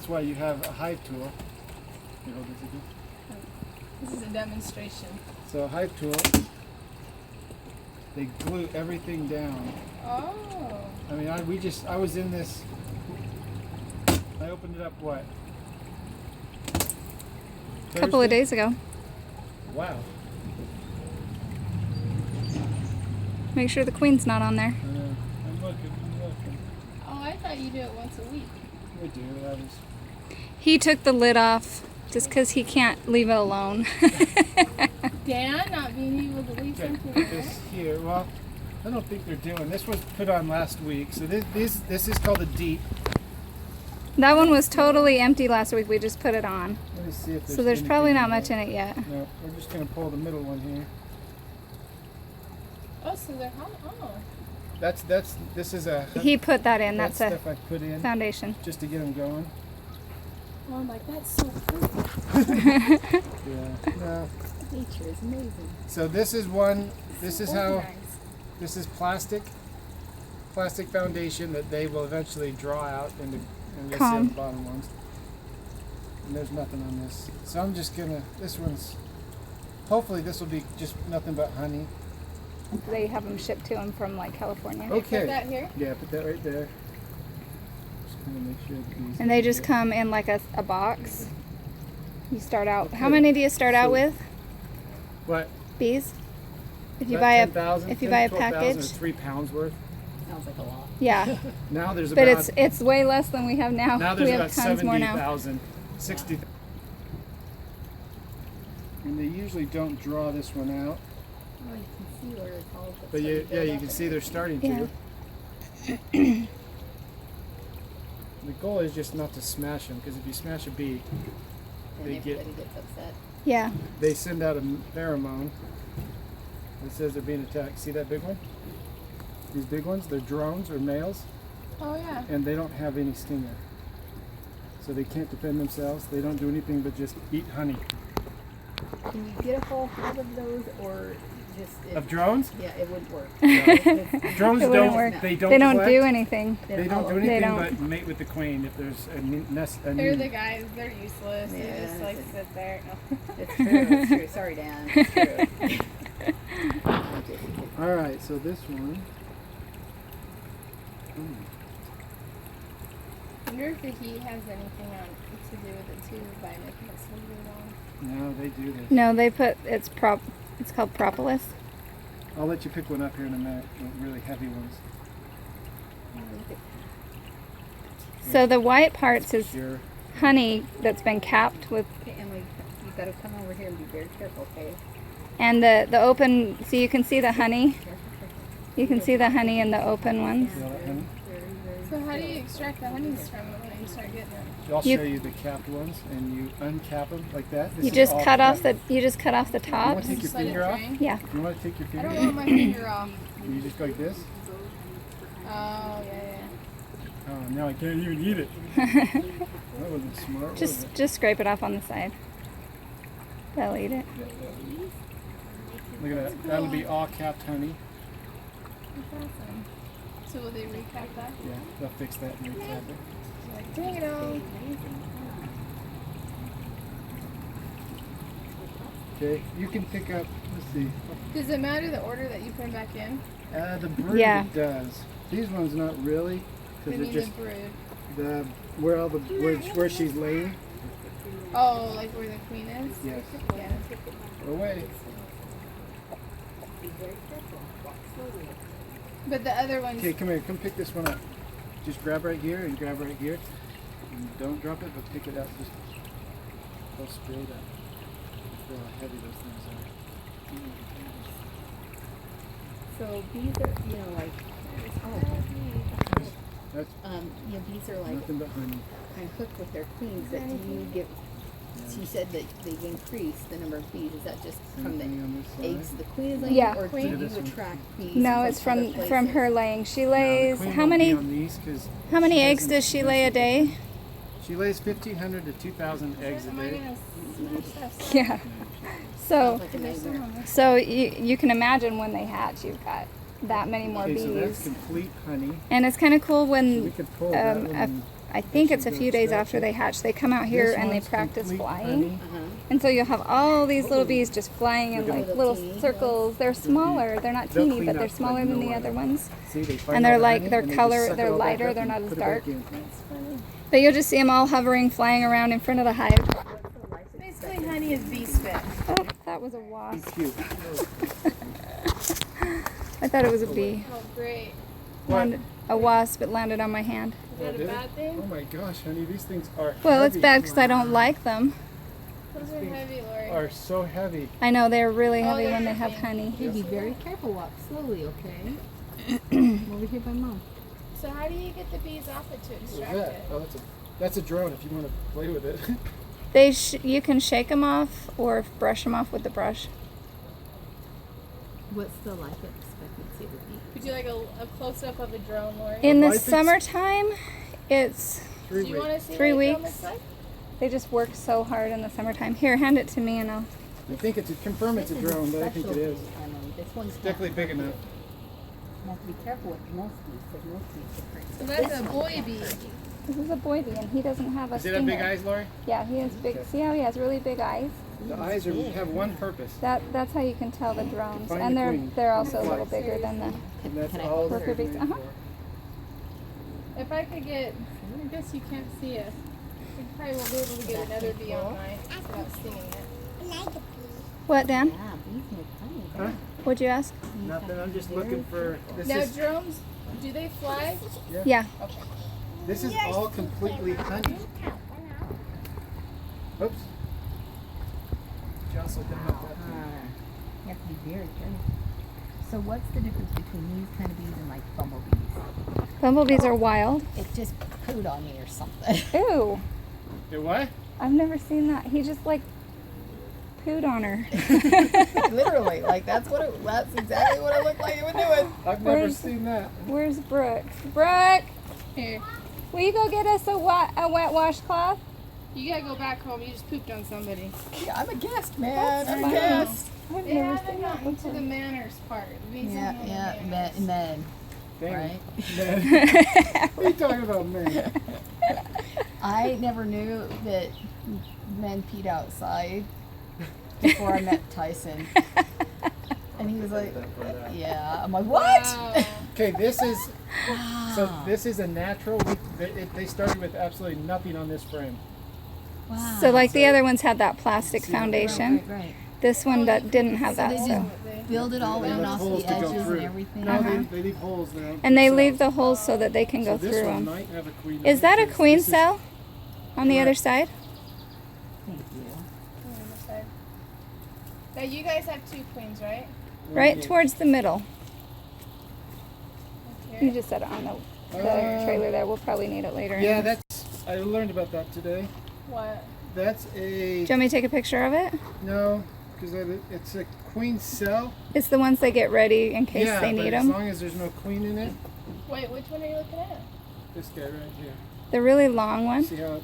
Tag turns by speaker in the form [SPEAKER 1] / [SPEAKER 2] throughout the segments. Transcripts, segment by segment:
[SPEAKER 1] why you have a hive tool. Here, hold this again.
[SPEAKER 2] This is a demonstration.
[SPEAKER 1] So a hive tool, they glue everything down.
[SPEAKER 2] Oh.
[SPEAKER 1] I mean, I was in this. I opened it up what?
[SPEAKER 3] A couple of days ago.
[SPEAKER 1] Wow.
[SPEAKER 3] Make sure the queen's not on there.
[SPEAKER 1] I'm looking.
[SPEAKER 2] Oh, I thought you do it once a week.
[SPEAKER 1] We do. That was.
[SPEAKER 3] He took the lid off just because he can't leave it alone.
[SPEAKER 2] Dan not being able to leave
[SPEAKER 1] Okay,
[SPEAKER 2] something
[SPEAKER 1] put
[SPEAKER 2] there?
[SPEAKER 1] this here. Well, I don't think they're doing. This was put on last week. So this is called a deep.
[SPEAKER 3] That one was totally empty last week. We just put it on.
[SPEAKER 1] Let me see if there's.
[SPEAKER 3] So there's probably
[SPEAKER 1] anything
[SPEAKER 3] not much
[SPEAKER 1] there.
[SPEAKER 3] in it yet.
[SPEAKER 1] No, we're just gonna pull the middle one here.
[SPEAKER 2] Oh, so they're hot. Oh.
[SPEAKER 1] This is a.
[SPEAKER 3] He put that in. That's a
[SPEAKER 1] stuff I put in
[SPEAKER 3] foundation.
[SPEAKER 1] just to get them going.
[SPEAKER 2] Oh, I'm like, that's so cool.
[SPEAKER 1] Yeah. No.
[SPEAKER 2] Nature is amazing.
[SPEAKER 1] So this is one. This is how.
[SPEAKER 2] Organized.
[SPEAKER 1] This is plastic foundation that they will eventually draw out into, and you'll see on the bottom ones. And there's nothing on this. So I'm just gonna, hopefully this will be just nothing but honey.
[SPEAKER 3] They have them shipped to him from like California.
[SPEAKER 1] Okay.
[SPEAKER 2] Put that here?
[SPEAKER 1] Yeah, put that right there. Just gonna make sure that these.
[SPEAKER 3] And they just come in like a box. You start out. How many do you start out with?
[SPEAKER 1] What?
[SPEAKER 3] Bees? If you
[SPEAKER 1] About
[SPEAKER 3] buy
[SPEAKER 1] 10,000,
[SPEAKER 3] if you buy a
[SPEAKER 1] 12,000
[SPEAKER 3] package.
[SPEAKER 1] or 3 pounds worth.
[SPEAKER 4] Sounds like a lot.
[SPEAKER 3] Yeah.
[SPEAKER 1] Now there's
[SPEAKER 3] But
[SPEAKER 1] about.
[SPEAKER 3] it's way less than we have now.
[SPEAKER 1] Now there's
[SPEAKER 3] we have
[SPEAKER 1] about
[SPEAKER 3] tons more now.
[SPEAKER 1] 70,000, 60,000. And they usually don't draw this one out.
[SPEAKER 4] Oh, you can see where it's all.
[SPEAKER 1] But you can see they're starting
[SPEAKER 3] Yeah.
[SPEAKER 1] to. The goal is just not to smash them, because if you smash a bee,
[SPEAKER 4] And
[SPEAKER 1] they get.
[SPEAKER 4] everybody gets upset.
[SPEAKER 3] Yeah.
[SPEAKER 1] They send out a pheromone that says they're being attacked. See that big one? These big ones, they're drones or males,
[SPEAKER 2] Oh, yeah.
[SPEAKER 1] and they don't have any stinger. So they can't defend themselves. They don't do anything but just eat honey.
[SPEAKER 4] Can you get a whole hive of those, or just
[SPEAKER 1] Of drones?
[SPEAKER 4] Yeah, it wouldn't work.
[SPEAKER 1] Drones
[SPEAKER 3] It wouldn't
[SPEAKER 1] don't.
[SPEAKER 3] work.
[SPEAKER 1] They don't.
[SPEAKER 3] They don't
[SPEAKER 1] collect.
[SPEAKER 3] do anything.
[SPEAKER 1] They don't do
[SPEAKER 4] Oh,
[SPEAKER 1] anything
[SPEAKER 3] don't.
[SPEAKER 1] but mate with the queen if there's a nest.
[SPEAKER 2] They're the guys, they're useless. They
[SPEAKER 4] Yeah,
[SPEAKER 2] just like
[SPEAKER 4] it's-
[SPEAKER 2] sit there. No.
[SPEAKER 4] It's true. It's true. Sorry, Dan. It's true.
[SPEAKER 1] All right, so this one.
[SPEAKER 2] I wonder if the heat has anything on to do with it too by making it so really long.
[SPEAKER 1] No, they do this.
[SPEAKER 3] No, they put it's called propolis.
[SPEAKER 1] I'll let you pick one up here in a minute. The really heavy ones.
[SPEAKER 3] So the white parts is
[SPEAKER 1] Sure.
[SPEAKER 3] honey that's been capped with,
[SPEAKER 4] Okay, Emily, you gotta come over here and be very careful, okay?
[SPEAKER 3] and the open. So you can see the honey.
[SPEAKER 4] Careful, careful.
[SPEAKER 3] You can see the honey in the open ones.
[SPEAKER 1] See all that honey?
[SPEAKER 2] So how do you extract the honeys from it when you start getting it?
[SPEAKER 1] I'll
[SPEAKER 3] You-
[SPEAKER 1] show you the capped ones, and you uncap them like that. This
[SPEAKER 3] You
[SPEAKER 1] is
[SPEAKER 3] just
[SPEAKER 1] all
[SPEAKER 3] cut off
[SPEAKER 1] capped.
[SPEAKER 3] the You just cut off the
[SPEAKER 1] You want
[SPEAKER 3] tops.
[SPEAKER 1] to take your
[SPEAKER 2] Just let it
[SPEAKER 1] finger off?
[SPEAKER 2] drain?
[SPEAKER 3] Yeah.
[SPEAKER 1] You want to take your
[SPEAKER 2] I
[SPEAKER 1] finger
[SPEAKER 2] don't
[SPEAKER 1] off?
[SPEAKER 2] want my finger off.
[SPEAKER 1] You just go like this?
[SPEAKER 2] Oh, yeah.
[SPEAKER 1] Oh, now I can't even eat it. That wasn't smart, was it?
[SPEAKER 3] Just scrape it off on the side. They'll eat it.
[SPEAKER 1] Look at that. That'll be all capped honey.
[SPEAKER 2] That's awesome. So will they recap that?
[SPEAKER 1] Yeah, they'll fix that and recap it.
[SPEAKER 2] Like, dang it all.
[SPEAKER 1] Okay, you can pick up, let's see.
[SPEAKER 2] Does it matter the order that you put them back in?
[SPEAKER 1] The brood
[SPEAKER 3] Yeah.
[SPEAKER 1] it does. These ones not really,
[SPEAKER 2] I
[SPEAKER 1] because
[SPEAKER 2] mean
[SPEAKER 1] they're just
[SPEAKER 2] the brood.
[SPEAKER 1] where she's laying.
[SPEAKER 2] Oh, like where the queen is?
[SPEAKER 1] Yes.
[SPEAKER 2] Yeah.
[SPEAKER 1] Away.
[SPEAKER 2] But the other ones.
[SPEAKER 1] Okay, come here. Come pick this one up. Just grab right here and grab right here. And don't drop it, but pick it up. Just go straight up. Feel how heavy those things are.
[SPEAKER 4] So bees are, like,
[SPEAKER 1] That's
[SPEAKER 4] bees are like
[SPEAKER 1] nothing but honey.
[SPEAKER 4] kind of hooked with their queens. But do you get? She said that they've increased the number of bees. Is that just
[SPEAKER 1] Same
[SPEAKER 4] from the
[SPEAKER 1] thing on this side.
[SPEAKER 4] eggs the queen is laying,
[SPEAKER 3] Yeah.
[SPEAKER 4] or do
[SPEAKER 1] Look at
[SPEAKER 4] you
[SPEAKER 1] this one.
[SPEAKER 4] attract bees?
[SPEAKER 3] No, it's
[SPEAKER 4] other
[SPEAKER 3] from
[SPEAKER 4] places?
[SPEAKER 3] her laying. She
[SPEAKER 1] Now, the
[SPEAKER 3] lays
[SPEAKER 1] queen
[SPEAKER 3] how
[SPEAKER 1] won't be
[SPEAKER 3] many
[SPEAKER 1] on these 'cause
[SPEAKER 3] how many
[SPEAKER 1] she
[SPEAKER 3] eggs
[SPEAKER 1] doesn't
[SPEAKER 3] does she lay a day?
[SPEAKER 1] She lays 1,500 to 2,000 eggs a
[SPEAKER 2] Am I
[SPEAKER 1] day.
[SPEAKER 2] gonna smash that?
[SPEAKER 3] Yeah. So
[SPEAKER 4] Like a nightmare.
[SPEAKER 3] so you can imagine when they hatch, you've got that many more
[SPEAKER 1] Okay, so that's
[SPEAKER 3] bees.
[SPEAKER 1] complete honey.
[SPEAKER 3] And it's kind of cool
[SPEAKER 1] So
[SPEAKER 3] when
[SPEAKER 1] we could pull that one
[SPEAKER 3] a
[SPEAKER 1] and
[SPEAKER 3] I think it's a
[SPEAKER 1] This is
[SPEAKER 3] few days
[SPEAKER 1] the
[SPEAKER 3] after they hatch. They come out here
[SPEAKER 1] This
[SPEAKER 3] and they
[SPEAKER 1] one's
[SPEAKER 3] practice
[SPEAKER 1] complete
[SPEAKER 3] flying.
[SPEAKER 1] honey.
[SPEAKER 3] And so you'll have all these little bees just flying in
[SPEAKER 1] Look at
[SPEAKER 3] like
[SPEAKER 4] them.
[SPEAKER 3] little
[SPEAKER 4] Teeny.
[SPEAKER 3] circles. They're smaller. They're not
[SPEAKER 1] They'll
[SPEAKER 3] teeny,
[SPEAKER 1] clean
[SPEAKER 3] but they're
[SPEAKER 1] up like
[SPEAKER 3] smaller than
[SPEAKER 1] no
[SPEAKER 3] the
[SPEAKER 1] other.
[SPEAKER 3] other ones.
[SPEAKER 1] See, they find
[SPEAKER 3] And they're
[SPEAKER 1] all the
[SPEAKER 3] like,
[SPEAKER 1] honey
[SPEAKER 3] their
[SPEAKER 1] and they
[SPEAKER 3] color,
[SPEAKER 1] just suck it
[SPEAKER 3] they're
[SPEAKER 1] all back
[SPEAKER 3] lighter,
[SPEAKER 1] up
[SPEAKER 3] they're
[SPEAKER 1] and
[SPEAKER 3] not as
[SPEAKER 1] put it
[SPEAKER 3] dark.
[SPEAKER 1] back in.
[SPEAKER 2] That's funny.
[SPEAKER 3] But you'll just see them all hovering, flying around in front of the hive.
[SPEAKER 2] Basically, honey is bee spit.
[SPEAKER 3] Oh, that was a
[SPEAKER 1] Be
[SPEAKER 3] wasp.
[SPEAKER 1] cute.
[SPEAKER 3] I thought it was a bee.
[SPEAKER 2] Oh, great.
[SPEAKER 3] Landed, a wasp. It landed on my hand.
[SPEAKER 2] Is that
[SPEAKER 1] did
[SPEAKER 2] a
[SPEAKER 1] it?
[SPEAKER 2] bad thing?
[SPEAKER 1] Oh my gosh, honey, these things are
[SPEAKER 3] Well, it's
[SPEAKER 1] heavy.
[SPEAKER 3] bad because I don't like them.
[SPEAKER 2] Those are heavy, Lori.
[SPEAKER 1] Are so heavy.
[SPEAKER 3] I know they're really
[SPEAKER 2] Oh,
[SPEAKER 3] heavy
[SPEAKER 2] they're
[SPEAKER 3] when they have
[SPEAKER 2] heavy.
[SPEAKER 3] honey.
[SPEAKER 4] Hey, be very careful. Walk slowly, okay? I'm over here by Mom.
[SPEAKER 2] So how do you get the bees off it to
[SPEAKER 1] What's
[SPEAKER 2] extract
[SPEAKER 1] that?
[SPEAKER 2] it?
[SPEAKER 1] Oh, that's a drone if you want to play with it.
[SPEAKER 3] You can shake them off or brush them off with the brush.
[SPEAKER 4] What's the life expectancy of a bee?
[SPEAKER 2] Would you like a close-up of a drone, Lori?
[SPEAKER 3] In the
[SPEAKER 1] life ex-
[SPEAKER 3] summertime, it's
[SPEAKER 1] 3
[SPEAKER 2] do you want
[SPEAKER 1] weeks.
[SPEAKER 2] to see
[SPEAKER 3] 3
[SPEAKER 2] what a drone
[SPEAKER 3] weeks.
[SPEAKER 2] looks like?
[SPEAKER 3] they just work so hard in the summertime. Here, hand it to me and I'll.
[SPEAKER 1] I think it's confirm it's a
[SPEAKER 4] This is
[SPEAKER 1] drone, but I think it
[SPEAKER 4] special
[SPEAKER 1] is.
[SPEAKER 4] bee. I know, this one's
[SPEAKER 1] Definitely big enough.
[SPEAKER 4] You have to be careful with most bees because most bees are pretty.
[SPEAKER 2] So that's a boy bee.
[SPEAKER 3] This is a boy bee and he doesn't have a
[SPEAKER 1] Does it have big
[SPEAKER 3] stinger.
[SPEAKER 1] eyes, Lori?
[SPEAKER 3] Yeah, he has big.
[SPEAKER 1] Okay.
[SPEAKER 3] See how he has really big eyes?
[SPEAKER 1] The eyes have one purpose,
[SPEAKER 3] That's how you can tell the drones,
[SPEAKER 1] Find
[SPEAKER 3] and
[SPEAKER 1] the
[SPEAKER 3] they're
[SPEAKER 1] queen.
[SPEAKER 3] they're also a little bigger than the.
[SPEAKER 1] and that's
[SPEAKER 4] Can I
[SPEAKER 1] all
[SPEAKER 4] hold
[SPEAKER 1] they're
[SPEAKER 3] Worker bees?
[SPEAKER 1] made
[SPEAKER 3] Uh-huh.
[SPEAKER 1] for.
[SPEAKER 2] If I could get, I guess you can't see us. We probably won't be able to get another bee on mine without stinging it.
[SPEAKER 3] What, Dan?
[SPEAKER 4] Yeah, bees make honey.
[SPEAKER 1] Huh?
[SPEAKER 3] What'd you ask?
[SPEAKER 1] Nothing. I'm just looking for. This
[SPEAKER 2] Now
[SPEAKER 1] is
[SPEAKER 2] drones, do they fly?
[SPEAKER 3] Yeah.
[SPEAKER 2] Okay.
[SPEAKER 1] this is all completely honey. Oops. She also didn't have that.
[SPEAKER 4] You have to be very careful. So what's the difference between these kind of bees and like bumblebees?
[SPEAKER 3] Bumblebees are wild.
[SPEAKER 4] It just pooed on me or something.
[SPEAKER 3] Ew.
[SPEAKER 1] It what?
[SPEAKER 3] I've never seen that. He just like pooed on her.
[SPEAKER 4] Literally, like that's exactly what it looked like it was doing.
[SPEAKER 1] I've never
[SPEAKER 3] Where's-
[SPEAKER 1] seen that.
[SPEAKER 3] Where's Brooke? Brooke,
[SPEAKER 2] Here.
[SPEAKER 3] will you go get us a wet washcloth?
[SPEAKER 2] You gotta go back home. You just pooped on somebody.
[SPEAKER 4] Yeah, I'm a guest, man. I'm a
[SPEAKER 3] fine.
[SPEAKER 4] guest.
[SPEAKER 3] I've
[SPEAKER 2] They
[SPEAKER 3] never
[SPEAKER 2] haven't
[SPEAKER 3] seen that
[SPEAKER 2] gotten to the
[SPEAKER 3] before.
[SPEAKER 2] manners part. The bees
[SPEAKER 4] Yeah,
[SPEAKER 2] don't know
[SPEAKER 4] yeah,
[SPEAKER 2] manners.
[SPEAKER 4] men.
[SPEAKER 1] Dang
[SPEAKER 4] Right.
[SPEAKER 1] it. Men. What are you talking about, men?
[SPEAKER 4] I never knew that men peed outside before I met Tyson. And he was like, yeah. I'm like, what?
[SPEAKER 2] Wow.
[SPEAKER 1] Okay, this is so.
[SPEAKER 4] Wow.
[SPEAKER 1] This is a natural. They started with absolutely nothing on this frame.
[SPEAKER 4] Wow.
[SPEAKER 3] So like the other ones had that plastic
[SPEAKER 1] See,
[SPEAKER 3] foundation.
[SPEAKER 4] Right.
[SPEAKER 3] This one that didn't have
[SPEAKER 4] So
[SPEAKER 3] that.
[SPEAKER 4] they
[SPEAKER 3] So.
[SPEAKER 4] just build it all
[SPEAKER 1] They
[SPEAKER 4] in
[SPEAKER 1] left
[SPEAKER 4] off
[SPEAKER 1] holes
[SPEAKER 4] the
[SPEAKER 1] to go
[SPEAKER 4] edges
[SPEAKER 1] through.
[SPEAKER 4] and everything.
[SPEAKER 1] No,
[SPEAKER 3] Uh-huh.
[SPEAKER 1] they leave holes there.
[SPEAKER 3] And they
[SPEAKER 1] themselves.
[SPEAKER 3] leave the holes so that they can go
[SPEAKER 1] So this
[SPEAKER 3] through
[SPEAKER 1] one
[SPEAKER 3] them.
[SPEAKER 1] might have a queen.
[SPEAKER 3] Is
[SPEAKER 1] on
[SPEAKER 3] that
[SPEAKER 1] it,
[SPEAKER 3] a
[SPEAKER 1] 'cause
[SPEAKER 3] queen
[SPEAKER 1] this is-
[SPEAKER 3] cell on the other
[SPEAKER 1] Correct.
[SPEAKER 3] side?
[SPEAKER 4] Thank you.
[SPEAKER 2] Now you guys have two queens, right?
[SPEAKER 3] Right
[SPEAKER 1] Okay.
[SPEAKER 3] towards the middle.
[SPEAKER 2] Here.
[SPEAKER 3] You just said it on the trailer there. We'll probably need it later.
[SPEAKER 1] Yeah, that's. I learned about that today.
[SPEAKER 2] What?
[SPEAKER 1] That's a
[SPEAKER 3] Do you want me to take a picture of it?
[SPEAKER 1] no, because it's a queen cell.
[SPEAKER 3] It's the ones they get ready in case
[SPEAKER 1] Yeah,
[SPEAKER 3] they
[SPEAKER 1] but
[SPEAKER 3] need
[SPEAKER 1] as
[SPEAKER 3] them.
[SPEAKER 1] long as there's no queen in it.
[SPEAKER 2] Wait, which one are you looking at?
[SPEAKER 1] This guy right here.
[SPEAKER 3] The really long one.
[SPEAKER 1] See how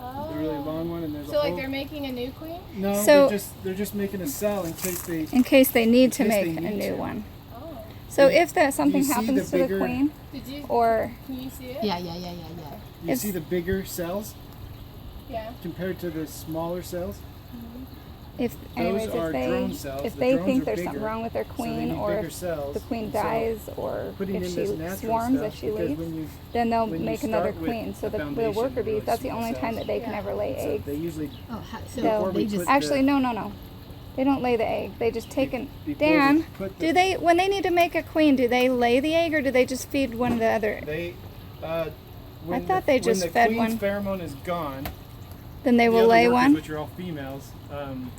[SPEAKER 2] Oh.
[SPEAKER 1] the really long one and there's
[SPEAKER 2] So
[SPEAKER 1] a
[SPEAKER 2] like
[SPEAKER 1] hole?
[SPEAKER 2] they're making a new queen?
[SPEAKER 1] No,
[SPEAKER 3] So-
[SPEAKER 1] they're just making a cell in case they.
[SPEAKER 3] In case they need to
[SPEAKER 1] In case
[SPEAKER 3] make
[SPEAKER 1] they
[SPEAKER 3] a
[SPEAKER 1] need
[SPEAKER 3] new
[SPEAKER 1] to.
[SPEAKER 3] one.
[SPEAKER 2] Oh.
[SPEAKER 3] So
[SPEAKER 1] Do you-
[SPEAKER 3] if that something
[SPEAKER 1] do you see
[SPEAKER 3] happens
[SPEAKER 1] the
[SPEAKER 3] to
[SPEAKER 1] bigger-
[SPEAKER 3] the queen,
[SPEAKER 2] Did you?
[SPEAKER 3] or
[SPEAKER 2] Can you see it?
[SPEAKER 4] Yeah.
[SPEAKER 1] You
[SPEAKER 3] It's-
[SPEAKER 1] see the bigger cells
[SPEAKER 2] Yeah.
[SPEAKER 1] compared to the smaller cells.
[SPEAKER 3] if
[SPEAKER 1] Those
[SPEAKER 3] anyways,
[SPEAKER 1] are drone
[SPEAKER 3] if
[SPEAKER 1] cells.
[SPEAKER 3] they if
[SPEAKER 1] The
[SPEAKER 3] they
[SPEAKER 1] drones
[SPEAKER 3] think
[SPEAKER 1] are
[SPEAKER 3] there's
[SPEAKER 1] bigger,
[SPEAKER 3] something wrong with their
[SPEAKER 1] so they
[SPEAKER 3] queen,
[SPEAKER 1] need
[SPEAKER 3] or
[SPEAKER 1] bigger
[SPEAKER 3] if
[SPEAKER 1] cells.
[SPEAKER 3] the queen
[SPEAKER 1] So
[SPEAKER 3] dies, or
[SPEAKER 1] putting
[SPEAKER 3] if
[SPEAKER 1] in
[SPEAKER 3] she
[SPEAKER 1] this natural
[SPEAKER 3] swarms
[SPEAKER 1] stuff,
[SPEAKER 3] as she
[SPEAKER 1] because
[SPEAKER 3] leaves,
[SPEAKER 1] when you
[SPEAKER 3] then they'll
[SPEAKER 1] when you
[SPEAKER 3] make another
[SPEAKER 1] start with
[SPEAKER 3] queen. So
[SPEAKER 1] the
[SPEAKER 3] the
[SPEAKER 1] foundation
[SPEAKER 3] worker
[SPEAKER 1] of
[SPEAKER 3] bees,
[SPEAKER 1] those
[SPEAKER 3] that's the
[SPEAKER 1] small
[SPEAKER 3] only time
[SPEAKER 1] cells.
[SPEAKER 3] that they can
[SPEAKER 2] Yeah.
[SPEAKER 3] ever lay
[SPEAKER 1] so
[SPEAKER 3] eggs.
[SPEAKER 1] they usually
[SPEAKER 4] Oh, so
[SPEAKER 3] Before
[SPEAKER 4] they
[SPEAKER 1] we
[SPEAKER 4] just
[SPEAKER 1] put
[SPEAKER 3] Actually, no. They don't lay the egg. They just take an.
[SPEAKER 1] before we
[SPEAKER 3] Dan,
[SPEAKER 1] put the-
[SPEAKER 3] do they when they need to make a queen? Do they lay the egg or do they just feed one of the other?
[SPEAKER 1] They when
[SPEAKER 3] thought they just
[SPEAKER 1] when the
[SPEAKER 3] fed
[SPEAKER 1] queen's
[SPEAKER 3] one.
[SPEAKER 1] pheromone is gone,
[SPEAKER 3] Then they
[SPEAKER 1] the
[SPEAKER 3] will
[SPEAKER 1] other
[SPEAKER 3] lay
[SPEAKER 1] workers,
[SPEAKER 3] one.
[SPEAKER 1] which are all females,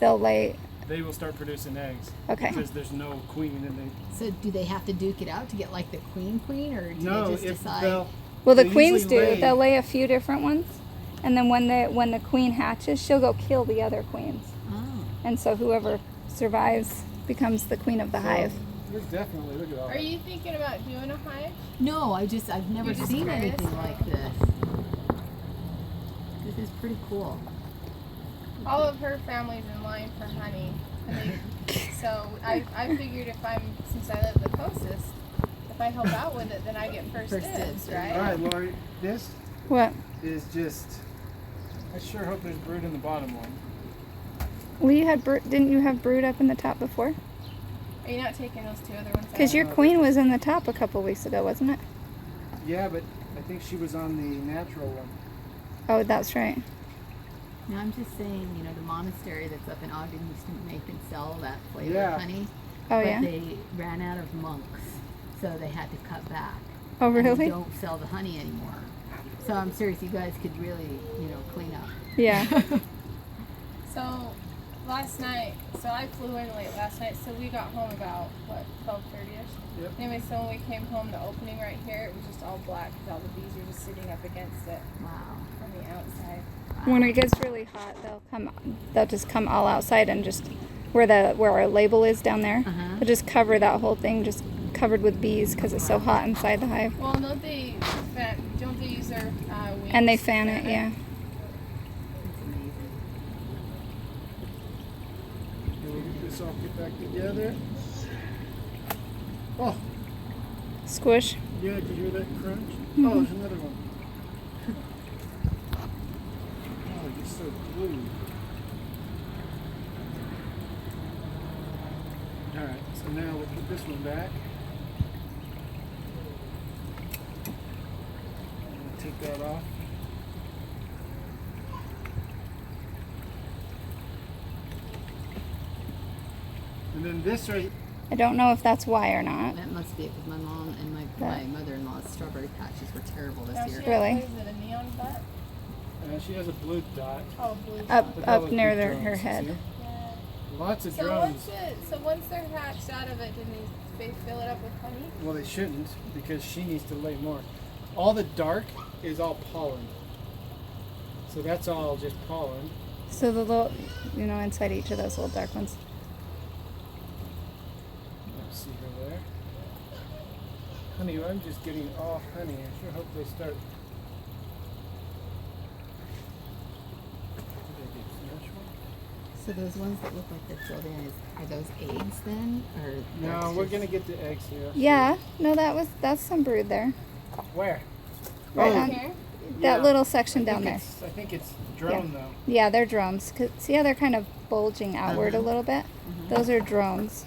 [SPEAKER 3] They'll lay.
[SPEAKER 1] they will start producing eggs.
[SPEAKER 3] Okay.
[SPEAKER 1] Because there's no queen and they
[SPEAKER 4] So do they have to duke it out to get like the queen, or do
[SPEAKER 1] no
[SPEAKER 4] they just
[SPEAKER 1] if
[SPEAKER 4] decide?
[SPEAKER 1] they'll
[SPEAKER 3] Well, the
[SPEAKER 1] they
[SPEAKER 3] queens do.
[SPEAKER 1] usually lay-
[SPEAKER 3] They'll lay a few different ones, and then when the queen hatches, she'll go kill the other queens,
[SPEAKER 4] Oh.
[SPEAKER 3] and so whoever survives becomes the queen of the hive.
[SPEAKER 1] There's definitely look at all
[SPEAKER 2] Are you thinking about doing a hive?
[SPEAKER 4] No, I've never
[SPEAKER 2] You're just
[SPEAKER 4] seen
[SPEAKER 2] curious?
[SPEAKER 4] anything like this. This is pretty cool.
[SPEAKER 2] All of her family's in line for honey. And so I figured since I live the closest, if I help out with it, then I get first
[SPEAKER 4] First
[SPEAKER 2] dibs,
[SPEAKER 4] dibs.
[SPEAKER 2] right?
[SPEAKER 1] All right, Lori, this
[SPEAKER 3] What?
[SPEAKER 1] is just. I sure hope there's brood in the bottom one.
[SPEAKER 3] Well, you had didn't you have brood up in the top before?
[SPEAKER 2] Are you not taking those two other ones out?
[SPEAKER 3] Because your queen was in the top a couple weeks ago, wasn't it?
[SPEAKER 1] Yeah, but I think she was on the natural one.
[SPEAKER 3] Oh, that's right.
[SPEAKER 4] Now I'm just saying, you know, the monastery that's up in Ogden used to make and sell that flavored
[SPEAKER 1] Yeah.
[SPEAKER 4] honey.
[SPEAKER 3] Oh,
[SPEAKER 4] but
[SPEAKER 3] yeah?
[SPEAKER 4] they ran out of monks, so they had to cut back.
[SPEAKER 3] Oh,
[SPEAKER 4] And they
[SPEAKER 3] really?
[SPEAKER 4] don't sell the honey anymore. So I'm serious, you guys could really, you know, clean up.
[SPEAKER 3] Yeah.
[SPEAKER 2] So last night, so I flew in late last night, so we got home about, what, 12:30ish?
[SPEAKER 1] Yep.
[SPEAKER 2] Anyway, so when we came home, the opening right here, it was just all black because all the bees were just sitting up against it
[SPEAKER 4] Wow.
[SPEAKER 2] on the outside.
[SPEAKER 3] When it gets really hot, they'll just come all outside and just where our label is down there.
[SPEAKER 4] Uh-huh.
[SPEAKER 3] They'll just cover that whole thing, just covered with bees because it's so hot inside the hive.
[SPEAKER 2] Well, don't they use their wings?
[SPEAKER 3] And they fan it, yeah.
[SPEAKER 4] That's amazing.
[SPEAKER 1] We'll get this all put back together. Oh,
[SPEAKER 3] Squish.
[SPEAKER 1] yeah, did you hear that crunch?
[SPEAKER 3] Mhm.
[SPEAKER 1] Oh, there's another one. Oh, it's so glued. Alright, so now we'll put this one back. We'll take that off. And then this right.
[SPEAKER 3] I don't know if that's why or not.
[SPEAKER 4] That must be it because my mom and my mother-in-law's strawberry patches were terrible
[SPEAKER 2] Now
[SPEAKER 4] this
[SPEAKER 2] she
[SPEAKER 4] year.
[SPEAKER 3] Really?
[SPEAKER 2] has, what is it, a neon butt?
[SPEAKER 1] She has a blue dot.
[SPEAKER 2] Oh, blue.
[SPEAKER 3] Up
[SPEAKER 1] But that was
[SPEAKER 3] near
[SPEAKER 1] big
[SPEAKER 3] her
[SPEAKER 1] drones,
[SPEAKER 3] head.
[SPEAKER 1] see?
[SPEAKER 2] Yeah.
[SPEAKER 1] Lots of
[SPEAKER 2] So
[SPEAKER 1] drones.
[SPEAKER 2] once they're hatched out of it, didn't they fill it up with honey?
[SPEAKER 1] Well, they shouldn't because she needs to lay more. All the dark is all pollen. So that's all just pollen.
[SPEAKER 3] So the little, inside each of those little dark ones.
[SPEAKER 1] Let's see her there. Honey, I'm just getting all honey. I sure hope they start. Did they finish one?
[SPEAKER 4] So those ones that look like they're filled in, are those eggs then? Or
[SPEAKER 1] No,
[SPEAKER 4] that's
[SPEAKER 1] we're
[SPEAKER 4] just-
[SPEAKER 1] gonna get the eggs here.
[SPEAKER 3] Yeah, no, that's some brood there.
[SPEAKER 1] Where?
[SPEAKER 3] Right
[SPEAKER 1] Oh,
[SPEAKER 3] on
[SPEAKER 2] Here?
[SPEAKER 3] that
[SPEAKER 1] yeah.
[SPEAKER 3] little section down there.
[SPEAKER 1] I think it's drone though.
[SPEAKER 3] Yeah, they're drones. See how they're kind of bulging outward a little bit? Those are drones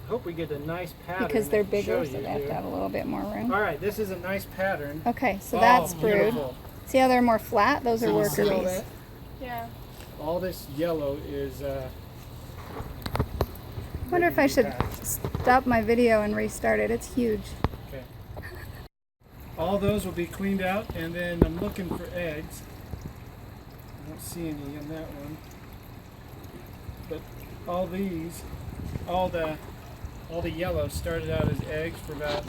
[SPEAKER 1] Hope we get a nice pattern.
[SPEAKER 3] because they're
[SPEAKER 1] I can show
[SPEAKER 3] bigger, so
[SPEAKER 1] you
[SPEAKER 3] they have to
[SPEAKER 1] here.
[SPEAKER 3] have a little bit more room.
[SPEAKER 1] All right, this is a nice pattern.
[SPEAKER 3] Okay, so
[SPEAKER 1] Oh,
[SPEAKER 3] that's brood.
[SPEAKER 1] beautiful.
[SPEAKER 3] See how they're more flat? Those are
[SPEAKER 1] So you
[SPEAKER 3] worker
[SPEAKER 1] see all
[SPEAKER 3] bees.
[SPEAKER 1] that?
[SPEAKER 2] Yeah.
[SPEAKER 1] All this yellow is.
[SPEAKER 3] Wonder if I should
[SPEAKER 1] patched.
[SPEAKER 3] stop my video and restart it. It's huge.
[SPEAKER 1] Okay. All those will be cleaned out, and then I'm looking for eggs. I don't see any in that one. But all these, all the yellow started out as eggs for about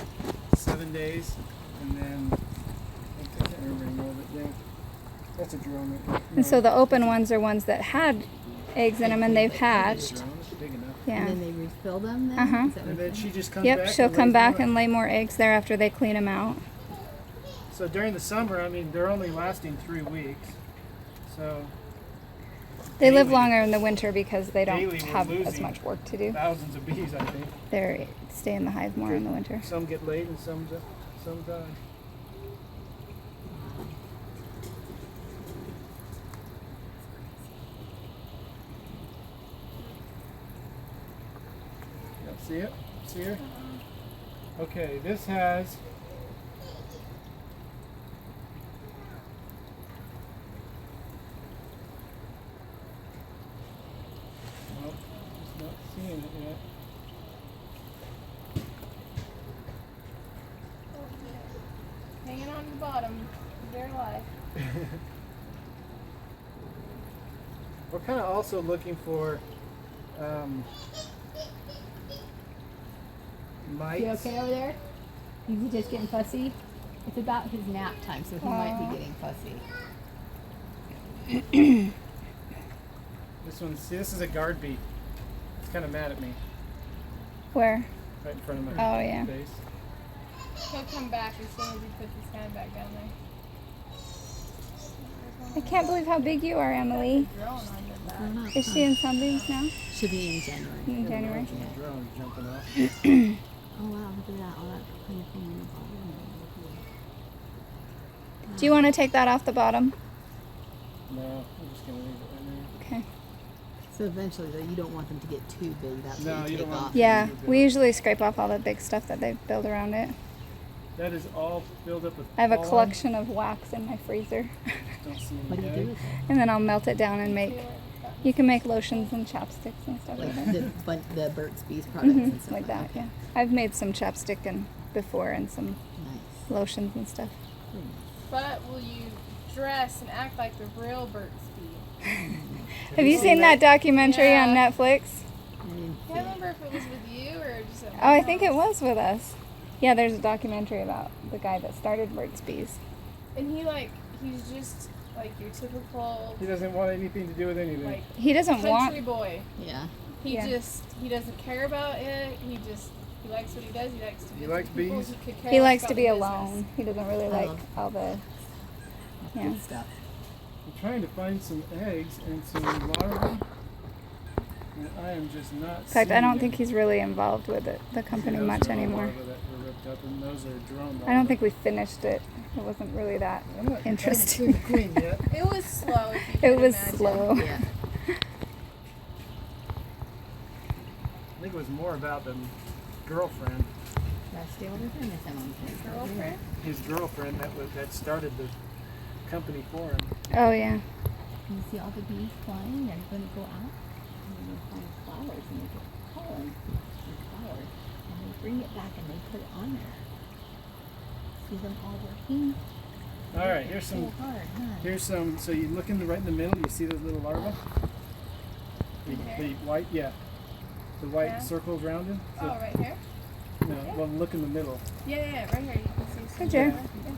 [SPEAKER 1] 7 days, and then I can't remember anymore. But yeah, that's a drone.
[SPEAKER 3] And so the open ones are ones that had eggs in them and they've hatched.
[SPEAKER 1] Drone, it's big enough.
[SPEAKER 4] And
[SPEAKER 3] Yeah.
[SPEAKER 4] then they refill them then?
[SPEAKER 3] Uh-huh.
[SPEAKER 4] Is that what
[SPEAKER 1] And then
[SPEAKER 4] you're
[SPEAKER 1] she
[SPEAKER 4] saying?
[SPEAKER 1] just comes
[SPEAKER 3] Yep,
[SPEAKER 1] back.
[SPEAKER 3] she'll
[SPEAKER 1] and
[SPEAKER 3] come
[SPEAKER 1] lays
[SPEAKER 3] back
[SPEAKER 1] more.
[SPEAKER 3] and lay more eggs there after they clean them out.
[SPEAKER 1] So during the summer, I mean, they're only lasting 3 weeks. So
[SPEAKER 3] They live
[SPEAKER 1] Daily-
[SPEAKER 3] longer in the winter because they don't
[SPEAKER 1] daily we're
[SPEAKER 3] have as
[SPEAKER 1] losing
[SPEAKER 3] much work to do.
[SPEAKER 1] thousands of bees, I think.
[SPEAKER 3] They stay in the hive more in the winter.
[SPEAKER 1] Some get laid and some die. Yeah, see it? See her? Okay, this has. Well, just not seeing it yet.
[SPEAKER 2] Hanging on the bottom. They're alive.
[SPEAKER 1] We're kind of also looking for mites.
[SPEAKER 4] You okay over there? Is he just getting fussy? It's about his nap time, so he might be getting fussy.
[SPEAKER 1] This one, see, this is a guard bee. It's kind of mad at me,
[SPEAKER 3] Where?
[SPEAKER 1] right in front of my
[SPEAKER 3] Oh, yeah.
[SPEAKER 1] face.
[SPEAKER 2] He'll come back as soon as you put this hand back down there.
[SPEAKER 3] I can't believe how big you are, Emily.
[SPEAKER 2] Drone on your
[SPEAKER 4] I
[SPEAKER 2] back.
[SPEAKER 4] don't know.
[SPEAKER 3] Is she in sunbeams now?
[SPEAKER 4] Should be in January.
[SPEAKER 3] In January?
[SPEAKER 1] The drone jumping off.
[SPEAKER 4] Oh wow, look at that. All that honeycomb in the bottom.
[SPEAKER 3] Do you want to take that off the bottom?
[SPEAKER 1] No, I'm just gonna leave it right
[SPEAKER 3] Okay.
[SPEAKER 4] So eventually, though, you don't want them to get too big. That's
[SPEAKER 1] No,
[SPEAKER 4] what
[SPEAKER 1] you
[SPEAKER 4] you
[SPEAKER 1] don't
[SPEAKER 4] take
[SPEAKER 1] want
[SPEAKER 4] off.
[SPEAKER 1] them
[SPEAKER 3] Yeah,
[SPEAKER 1] Too big.
[SPEAKER 3] we usually scrape off all the big stuff that they build around it.
[SPEAKER 1] there. That is all filled up with
[SPEAKER 3] I have a
[SPEAKER 1] pollen.
[SPEAKER 3] collection of wax in my freezer.
[SPEAKER 1] Don't see any
[SPEAKER 4] What do you do
[SPEAKER 1] eggs.
[SPEAKER 4] with it?
[SPEAKER 3] And then I'll melt it down and make. You can make lotions and chapsticks and stuff
[SPEAKER 4] Like
[SPEAKER 3] with it.
[SPEAKER 4] the Burt's Bees products and stuff
[SPEAKER 3] Like that,
[SPEAKER 4] okay.
[SPEAKER 3] yeah. I've made some chapstick and before and some
[SPEAKER 4] Nice.
[SPEAKER 3] lotions and stuff.
[SPEAKER 2] But will you dress and act like the real Burt's Bee?
[SPEAKER 3] Have you seen that documentary on
[SPEAKER 2] Yeah.
[SPEAKER 3] Netflix?
[SPEAKER 2] I can't remember if it was with you or just at
[SPEAKER 3] Oh,
[SPEAKER 2] my
[SPEAKER 3] I think it
[SPEAKER 2] house.
[SPEAKER 3] was with us. Yeah, there's a documentary about the guy that started Burt's Bees.
[SPEAKER 2] And he's just like your typical
[SPEAKER 1] He doesn't want anything to do with anything.
[SPEAKER 2] like
[SPEAKER 3] He doesn't
[SPEAKER 2] country
[SPEAKER 3] want.
[SPEAKER 2] boy.
[SPEAKER 4] Yeah.
[SPEAKER 2] He
[SPEAKER 3] Yeah.
[SPEAKER 2] doesn't care about it. He likes what he does. He likes to visit
[SPEAKER 1] likes
[SPEAKER 2] people.
[SPEAKER 1] bees?
[SPEAKER 2] He could care
[SPEAKER 3] He
[SPEAKER 2] less
[SPEAKER 3] likes
[SPEAKER 2] about
[SPEAKER 3] to
[SPEAKER 2] the
[SPEAKER 3] be
[SPEAKER 2] business.
[SPEAKER 3] alone. He doesn't really
[SPEAKER 4] I
[SPEAKER 3] like
[SPEAKER 4] love-
[SPEAKER 3] all the. Yeah.
[SPEAKER 4] Good stuff.
[SPEAKER 1] I'm trying to find some eggs and some larvae. And I am just not
[SPEAKER 3] In fact, I don't think
[SPEAKER 1] he's
[SPEAKER 3] he's really involved with it, the company much anymore.
[SPEAKER 1] That were ripped up, and those are drone
[SPEAKER 3] I don't think we finished it. It wasn't really that interesting.
[SPEAKER 1] Queen yet.
[SPEAKER 2] It was slow. If you
[SPEAKER 3] It
[SPEAKER 2] could
[SPEAKER 3] was
[SPEAKER 2] imagine.
[SPEAKER 3] slow.
[SPEAKER 4] Yeah.
[SPEAKER 1] I think it was more about the girlfriend,
[SPEAKER 4] That's the only thing that's on the
[SPEAKER 2] Girlfriend.
[SPEAKER 1] his girlfriend that started the company for him.
[SPEAKER 3] Oh yeah.
[SPEAKER 4] You see all the bees flying? They're going to go out and they're going to find flowers and they get pollen and flowers and they bring it back and they put it on there. See them all working?
[SPEAKER 1] All right, here's
[SPEAKER 4] So
[SPEAKER 1] some.
[SPEAKER 4] hard, huh?
[SPEAKER 1] Here's some. So you look in the right in the middle. You see those little larvae. The white, yeah. The white
[SPEAKER 2] Yeah.
[SPEAKER 1] circles around him.
[SPEAKER 2] Oh, right here.
[SPEAKER 1] No, well, look in the middle.
[SPEAKER 2] Yeah, right here. You can see. some
[SPEAKER 3] Good job.
[SPEAKER 2] Yeah.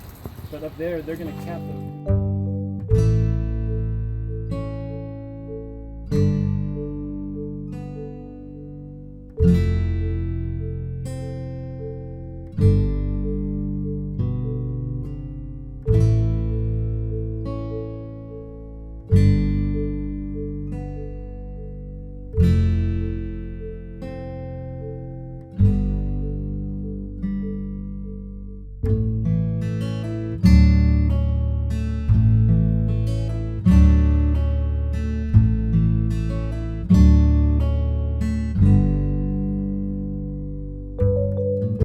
[SPEAKER 1] But up there, they're gonna cap them.